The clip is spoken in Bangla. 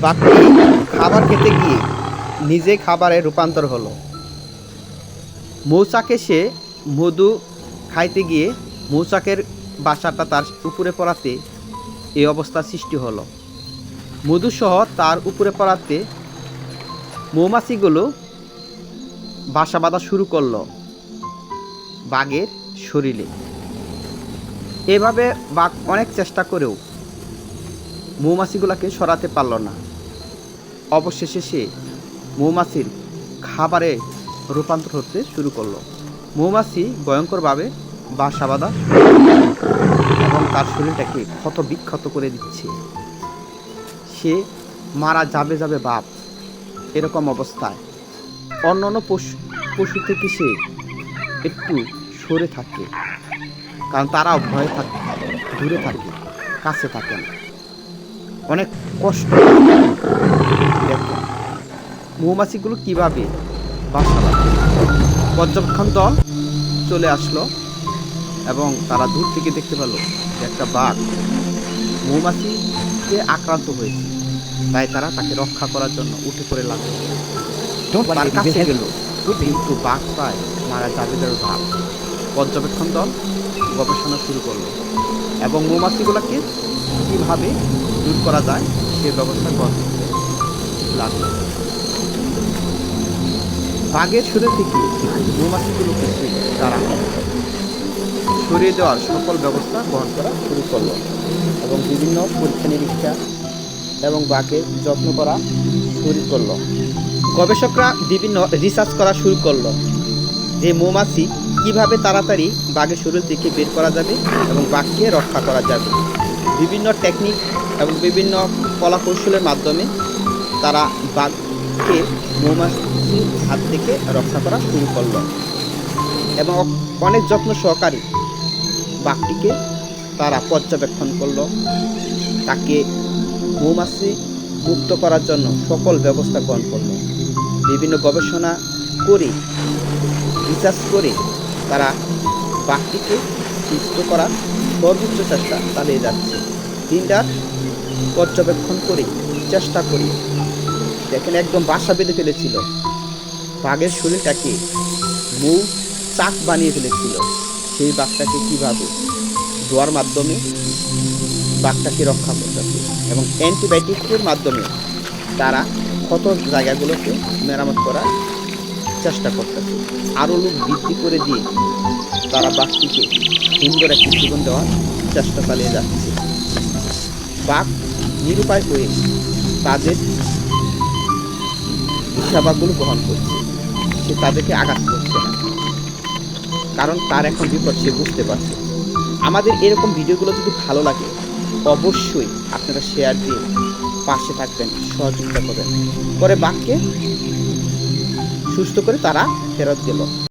বাঘটি খাবার খেতে গিয়ে নিজে খাবারে রূপান্তর হলো। মৌচাকে সে মধু খাইতে গিয়ে মৌচাকের বাসাটা তার উপরে পড়াতে এই অবস্থার সৃষ্টি হলো। মধুসহ তার উপরে পড়াতে মৌমাছিগুলো বাসা বাঁধা শুরু করলো বাঘের শরীরে। এভাবে বাঘ অনেক চেষ্টা করেও মৌমাছিগুলোকে সরাতে পারল না। অবশেষে সে মৌমাছির খাবারে রূপান্তর হতে শুরু করলো। মৌমাছি ভয়ঙ্করভাবে বাসা বাঁধা এবং তার শরীরটাকে ক্ষত বিক্ষত করে দিচ্ছে। সে মারা যাবে যাবে বাপ, এরকম অবস্থায় অন্যান্য পশু থেকে সে একটু সরে থাকে, কারণ তারাও ভয়ে থাকে, দূরে থাকে, কাছে থাকে না, অনেক কষ্ট। দেখেন মৌমাছিগুলো কীভাবে বাসা বাঁধে। পর্যবেক্ষণ দল চলে আসলো এবং তারা দূর থেকে দেখতে পেল যে একটা বাঘ মৌমাছিতে আক্রান্ত হয়েছে। তাই তারা তাকে রক্ষা করার জন্য উঠে পড়ে লাগলো। তার কাছে গেল, কিন্তু বাঘ প্রায় মারা যাবে যাবে ভাব। পর্যবেক্ষণ দল গবেষণা শুরু করলো এবং মৌমাছিগুলোকে কীভাবে দূর করা যায় সে ব্যবস্থা করতে লাগলো। বাঘের শরীর থেকে মৌমাছিগুলোকে তারা সরিয়ে দেওয়ার সকল ব্যবস্থা গ্রহণ করা শুরু করলো এবং বিভিন্ন পরীক্ষা নিরীক্ষা এবং বাঘের যত্ন করা শুরু করলো। গবেষকরা বিভিন্ন রিসার্চ করা শুরু করলো যে মৌমাছি কিভাবে তাড়াতাড়ি বাঘের শরীর থেকে বের করা যাবে এবং বাঘকে রক্ষা করা যাবে। বিভিন্ন টেকনিক এবং বিভিন্ন কলাকৌশলের মাধ্যমে তারা বাঘকে মৌমাছির হাত থেকে রক্ষা করা শুরু করলো এবং অনেক যত্ন সহকারে বাঘটিকে তারা পর্যবেক্ষণ করলো। তাকে মৌমাছি মুক্ত করার জন্য সকল ব্যবস্থা গ্রহণ করলো। বিভিন্ন গবেষণা করে রিসার্চ করে তারা বাঘটিকে সুস্থ করার সর্বোচ্চ চেষ্টা চালিয়ে যাচ্ছে। দিনরাত পর্যবেক্ষণ করে চেষ্টা করি দেখেন একদম বাসা বেঁধে ফেলেছিল। বাঘের শরীরটাকে মৌ চাক বানিয়ে ফেলেছিল। সেই বাঘটাকে কীভাবে দোয়ার মাধ্যমে বাঘটাকে রক্ষা করতেছে এবং অ্যান্টিবায়োটিকের মাধ্যমে তারা ক্ষত জায়গাগুলোকে মেরামত করার চেষ্টা করতেছে। আরও লোক বৃদ্ধি করে দিয়ে তারা বাঘটিকে সুন্দর একটি জীবন দেওয়ার চেষ্টা চালিয়ে যাচ্ছে। বাঘ নিরুপায় হয়ে তাদের সেবাগুলো গ্রহণ করছে, সে তাদেরকে আঘাত করছে না, কারণ তার এখন বিপদ সে বুঝতে পারছে। আমাদের এরকম ভিডিওগুলো যদি ভালো লাগে অবশ্যই আপনারা শেয়ার দিয়ে পাশে থাকবেন, সহযোগিতা করবেন। পরে বাঘকে সুস্থ করে তারা ফেরত গেল।